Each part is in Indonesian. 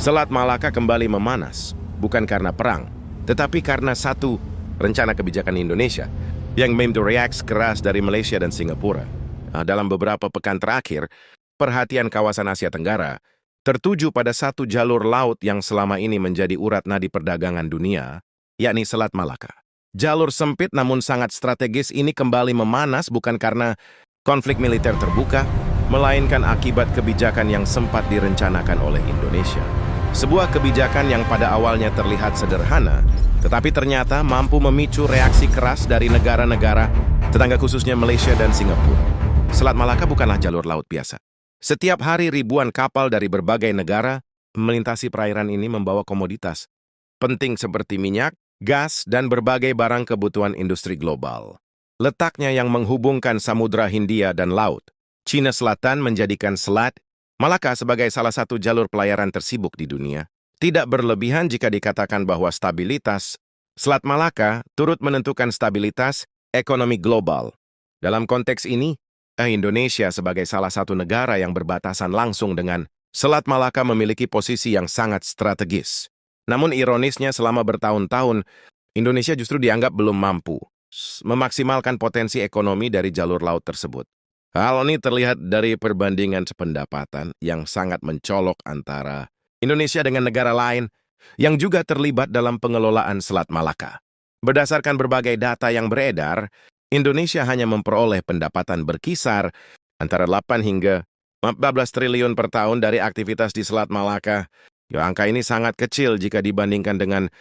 Selat Malaka kembali memanas, bukan karena perang, tetapi karena satu rencana kebijakan Indonesia yang memicu reaksi keras dari Malaysia dan Singapura. Dalam beberapa pekan terakhir, perhatian kawasan Asia Tenggara tertuju pada satu jalur laut yang selama ini menjadi urat nadi perdagangan dunia, yakni Selat Malaka. Jalur sempit namun sangat strategis ini kembali memanas bukan karena konflik militer terbuka, melainkan akibat kebijakan yang sempat direncanakan oleh Indonesia. Sebuah kebijakan yang pada awalnya terlihat sederhana, tetapi ternyata mampu memicu reaksi keras dari negara-negara tetangga khususnya Malaysia dan Singapura. Selat Malaka bukanlah jalur laut biasa. Setiap hari ribuan kapal dari berbagai negara melintasi perairan ini membawa komoditas penting seperti minyak, gas, dan berbagai barang kebutuhan industri global. Letaknya yang menghubungkan Samudra Hindia dan Laut Cina Selatan menjadikan Selat Malaka sebagai salah satu jalur pelayaran tersibuk di dunia. Tidak berlebihan jika dikatakan bahwa stabilitas Selat Malaka turut menentukan stabilitas ekonomi global. Dalam konteks ini, Indonesia sebagai salah satu negara yang berbatasan langsung dengan Selat Malaka memiliki posisi yang sangat strategis. Namun ironisnya selama bertahun-tahun, Indonesia justru dianggap belum mampu memaksimalkan potensi ekonomi dari jalur laut tersebut. Hal ini terlihat dari perbandingan pendapatan yang sangat mencolok antara Indonesia dengan negara lain yang juga terlibat dalam pengelolaan Selat Malaka. Berdasarkan berbagai data yang beredar, Indonesia hanya memperoleh pendapatan berkisar antara 8 hingga 14 triliun per tahun dari aktivitas di Selat Malaka. Angka ini sangat kecil jika dibandingkan dengan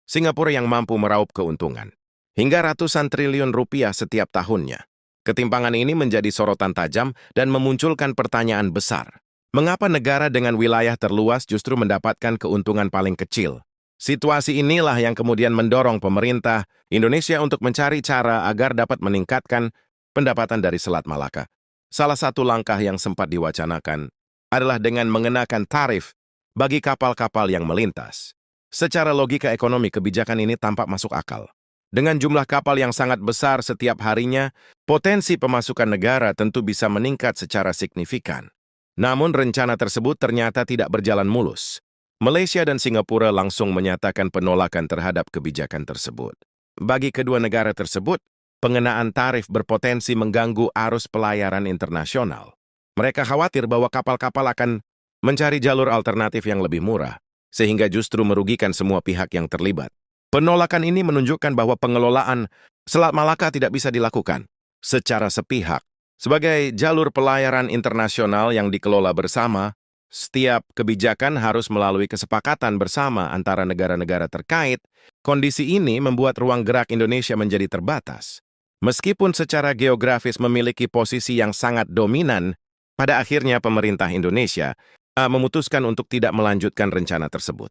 Singapura yang mampu meraup keuntungan hingga ratusan triliun rupiah setiap tahunnya. Ketimpangan ini menjadi sorotan tajam dan memunculkan pertanyaan besar. Mengapa negara dengan wilayah terluas justru mendapatkan keuntungan paling kecil? Situasi inilah yang kemudian mendorong pemerintah Indonesia untuk mencari cara agar dapat meningkatkan pendapatan dari Selat Malaka. Salah satu langkah yang sempat diwacanakan adalah dengan mengenakan tarif bagi kapal-kapal yang melintas. Secara logika ekonomi, kebijakan ini tampak masuk akal. Dengan jumlah kapal yang sangat besar setiap harinya, potensi pemasukan negara tentu bisa meningkat secara signifikan. Namun rencana tersebut ternyata tidak berjalan mulus. Malaysia dan Singapura langsung menyatakan penolakan terhadap kebijakan tersebut. Bagi kedua negara tersebut, pengenaan tarif berpotensi mengganggu arus pelayaran internasional. Mereka khawatir bahwa kapal-kapal akan mencari jalur alternatif yang lebih murah, sehingga justru merugikan semua pihak yang terlibat. Penolakan ini menunjukkan bahwa pengelolaan Selat Malaka tidak bisa dilakukan secara sepihak. Sebagai jalur pelayaran internasional yang dikelola bersama, setiap kebijakan harus melalui kesepakatan bersama antara negara-negara terkait. Kondisi ini membuat ruang gerak Indonesia menjadi terbatas. Meskipun secara geografis memiliki posisi yang sangat dominan, pada akhirnya pemerintah Indonesia memutuskan untuk tidak melanjutkan rencana tersebut.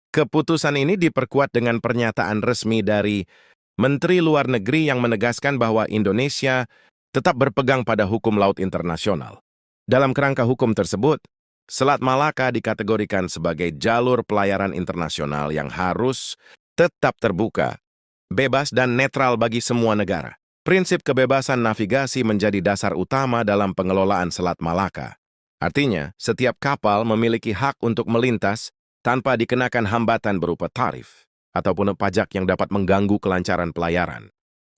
Keputusan ini diperkuat dengan pernyataan resmi dari Menteri Luar Negeri yang menegaskan bahwa Indonesia tetap berpegang pada hukum laut internasional. Dalam kerangka hukum tersebut, Selat Malaka dikategorikan sebagai jalur pelayaran internasional yang harus tetap terbuka, bebas dan netral bagi semua negara. Prinsip kebebasan navigasi menjadi dasar utama dalam pengelolaan Selat Malaka. Artinya, setiap kapal memiliki hak untuk melintas tanpa dikenakan hambatan berupa tarif ataupun pajak yang dapat mengganggu kelancaran pelayaran.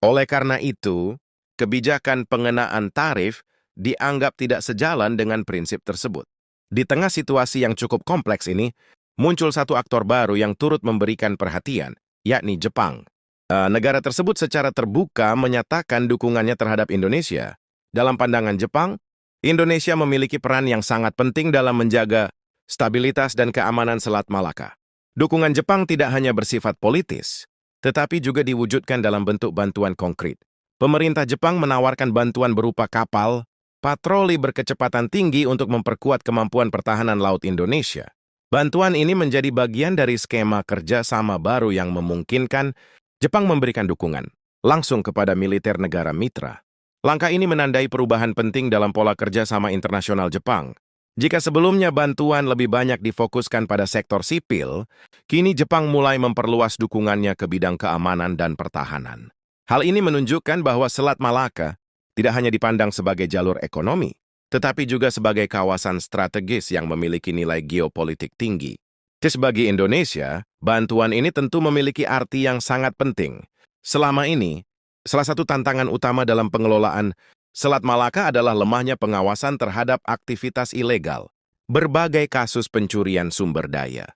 Oleh karena itu, kebijakan pengenaan tarif dianggap tidak sejalan dengan prinsip tersebut. Di tengah situasi yang cukup kompleks ini, muncul satu aktor baru yang turut memberikan perhatian, yakni Jepang. Negara tersebut secara terbuka menyatakan dukungannya terhadap Indonesia. Dalam pandangan Jepang, Indonesia memiliki peran yang sangat penting dalam menjaga stabilitas dan keamanan Selat Malaka. Dukungan Jepang tidak hanya bersifat politis, tetapi juga diwujudkan dalam bentuk bantuan konkret. Pemerintah Jepang menawarkan bantuan berupa kapal, patroli berkecepatan tinggi untuk memperkuat kemampuan pertahanan laut Indonesia. Bantuan ini menjadi bagian dari skema kerjasama baru yang memungkinkan Jepang memberikan dukungan langsung kepada militer negara mitra. Langkah ini menandai perubahan penting dalam pola kerjasama internasional Jepang. Jika sebelumnya bantuan lebih banyak difokuskan pada sektor sipil, kini Jepang mulai memperluas dukungannya ke bidang keamanan dan pertahanan. Hal ini menunjukkan bahwa Selat Malaka tidak hanya dipandang sebagai jalur ekonomi, tetapi juga sebagai kawasan strategis yang memiliki nilai geopolitik tinggi. Bagi Indonesia, bantuan ini tentu memiliki arti yang sangat penting. Selama ini, salah satu tantangan utama dalam pengelolaan Selat Malaka adalah lemahnya pengawasan terhadap aktivitas ilegal. Berbagai kasus pencurian sumber daya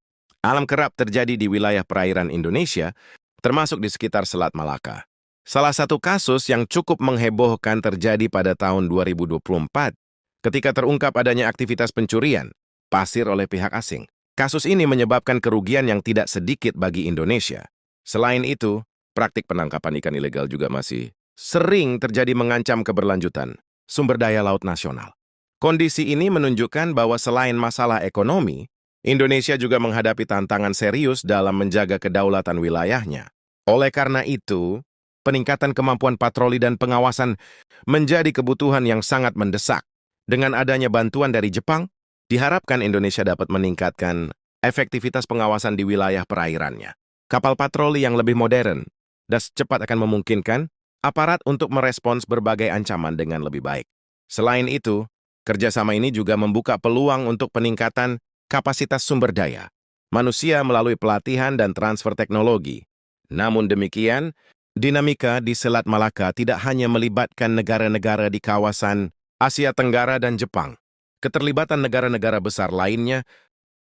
alam kerap terjadi di wilayah perairan Indonesia, termasuk di sekitar Selat Malaka. Salah satu kasus yang cukup menghebohkan terjadi pada tahun 2024 ketika terungkap adanya aktivitas pencurian pasir oleh pihak asing. Kasus ini menyebabkan kerugian yang tidak sedikit bagi Indonesia. Selain itu, praktik penangkapan ikan ilegal juga masih sering terjadi mengancam keberlanjutan sumber daya laut nasional. Kondisi ini menunjukkan bahwa selain masalah ekonomi, Indonesia juga menghadapi tantangan serius dalam menjaga kedaulatan wilayahnya. Oleh karena itu, peningkatan kemampuan patroli dan pengawasan menjadi kebutuhan yang sangat mendesak. Dengan adanya bantuan dari Jepang, diharapkan Indonesia dapat meningkatkan efektivitas pengawasan di wilayah perairannya. Kapal patroli yang lebih modern dan cepat akan memungkinkan aparat untuk merespons berbagai ancaman dengan lebih baik. Selain itu, kerjasama ini juga membuka peluang untuk peningkatan kapasitas sumber daya manusia melalui pelatihan dan transfer teknologi. Namun demikian, dinamika di Selat Malaka tidak hanya melibatkan negara-negara di kawasan Asia Tenggara dan Jepang. Keterlibatan negara-negara besar lainnya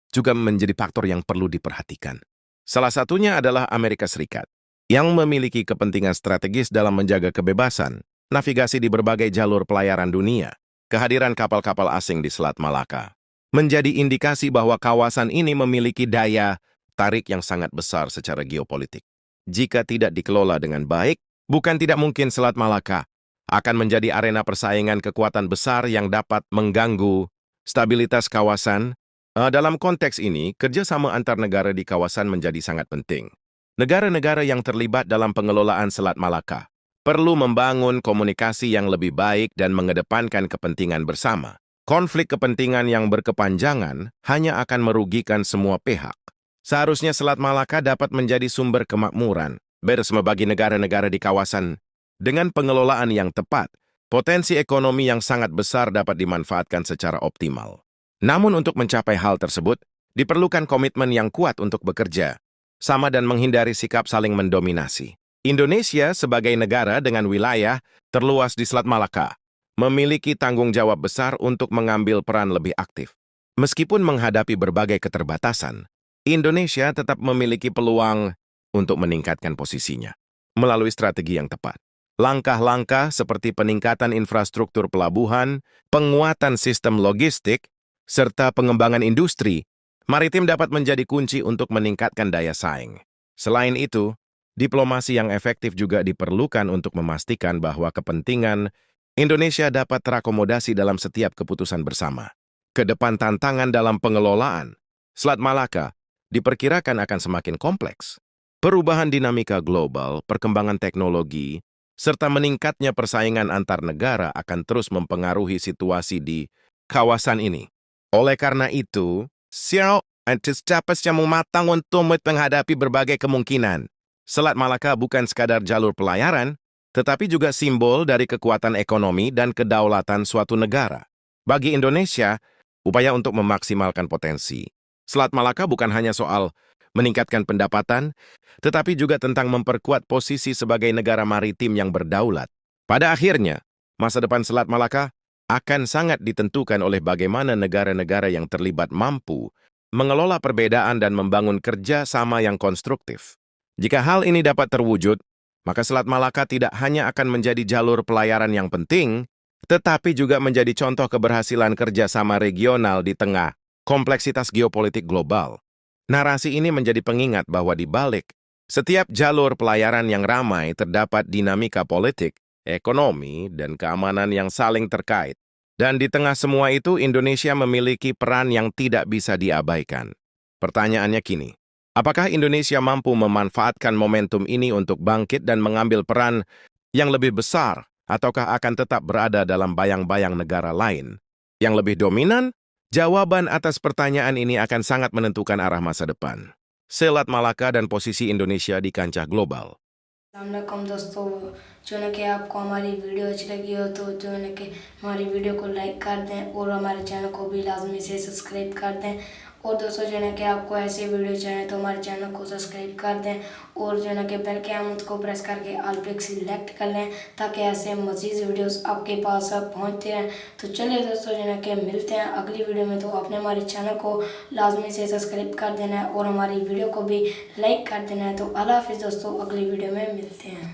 juga menjadi faktor yang perlu diperhatikan. Salah satunya adalah Amerika Serikat, yang memiliki kepentingan strategis dalam menjaga kebebasan navigasi di berbagai jalur pelayaran dunia. Kehadiran kapal-kapal asing di Selat Malaka menjadi indikasi bahwa kawasan ini memiliki daya tarik yang sangat besar secara geopolitik. Jika tidak dikelola dengan baik, bukan tidak mungkin Selat Malaka akan menjadi arena persaingan kekuatan besar yang dapat mengganggu stabilitas kawasan. Dalam konteks ini, kerjasama antar negara di kawasan menjadi sangat penting. Negara-negara yang terlibat dalam pengelolaan Selat Malaka perlu membangun komunikasi yang lebih baik dan mengedepankan kepentingan bersama. Konflik kepentingan yang berkepanjangan hanya akan merugikan semua pihak. Seharusnya Selat Malaka dapat menjadi sumber kemakmuran bersama bagi negara-negara di kawasan. Dengan pengelolaan yang tepat, potensi ekonomi yang sangat besar dapat dimanfaatkan secara optimal. Namun untuk mencapai hal tersebut, diperlukan komitmen yang kuat untuk bekerja sama dan menghindari sikap saling mendominasi. Indonesia sebagai negara dengan wilayah terluas di Selat Malaka memiliki tanggung jawab besar untuk mengambil peran lebih aktif. Meskipun menghadapi berbagai keterbatasan, Indonesia tetap memiliki peluang untuk meningkatkan posisinya melalui strategi yang tepat. Langkah-langkah seperti peningkatan infrastruktur pelabuhan, penguatan sistem logistik, serta pengembangan industri maritim dapat menjadi kunci untuk meningkatkan daya saing. Selain itu, diplomasi yang efektif juga diperlukan untuk memastikan bahwa kepentingan Indonesia dapat terakomodasi dalam setiap keputusan bersama. Kedepan tantangan dalam pengelolaan Selat Malaka diperkirakan akan semakin kompleks. Perubahan dinamika global, perkembangan teknologi, serta meningkatnya persaingan antar negara akan terus mempengaruhi situasi di kawasan ini. Oleh karena itu, Xiao antisipasi yang matang untuk menghadapi berbagai kemungkinan. Selat Malaka bukan sekadar jalur pelayaran, tetapi juga simbol dari kekuatan ekonomi dan kedaulatan suatu negara. Bagi Indonesia, upaya untuk memaksimalkan potensi Selat Malaka bukan hanya soal meningkatkan pendapatan, tetapi juga tentang memperkuat posisi sebagai negara maritim yang berdaulat. Pada akhirnya, masa depan Selat Malaka akan sangat ditentukan oleh bagaimana negara-negara yang terlibat mampu mengelola perbedaan dan membangun kerja sama yang konstruktif. Jika hal ini dapat terwujud, maka Selat Malaka tidak hanya akan menjadi jalur pelayaran yang penting, tetapi juga menjadi contoh keberhasilan kerjasama regional di tengah kompleksitas geopolitik global. Narasi ini menjadi pengingat bahwa di balik setiap jalur pelayaran yang ramai terdapat dinamika politik, ekonomi, dan keamanan yang saling terkait. Dan di tengah semua itu, Indonesia memiliki peran yang tidak bisa diabaikan. Pertanyaannya kini, apakah Indonesia mampu memanfaatkan momentum ini untuk bangkit dan mengambil peran yang lebih besar, ataukah akan tetap berada dalam bayang-bayang negara lain yang lebih dominan? Jawaban atas pertanyaan ini akan sangat menentukan arah masa depan Selat Malaka dan posisi Indonesia di kancah global. Assalamualaikum दोस्तों, जो है कि आपको हमारी वीडियो अच्छी लगी हो तो जो है कि हमारी वीडियो को लाइक कर दें और हमारे चैनल को भी लाजमी से सब्सक्राइब कर दें। और दोस्तों जो है कि आपको ऐसी वीडियो चाहिए तो हमारे चैनल को सब्सक्राइब कर दें और जो है कि बेल के आइकन को प्रेस करके ऑल पे सिलेक्ट कर लें ताकि ऐसे मज़ीद वीडियोस आपके पास पहुंचते रहें। तो चलिए दोस्तों जो है कि मिलते हैं अगली वीडियो में। तो आपने हमारे चैनल को लाजमी से सब्सक्राइब कर देना है और हमारी वीडियो को भी लाइक कर देना है। तो अल्लाह हाफिज़ दोस्तों, अगली वीडियो में मिलते हैं।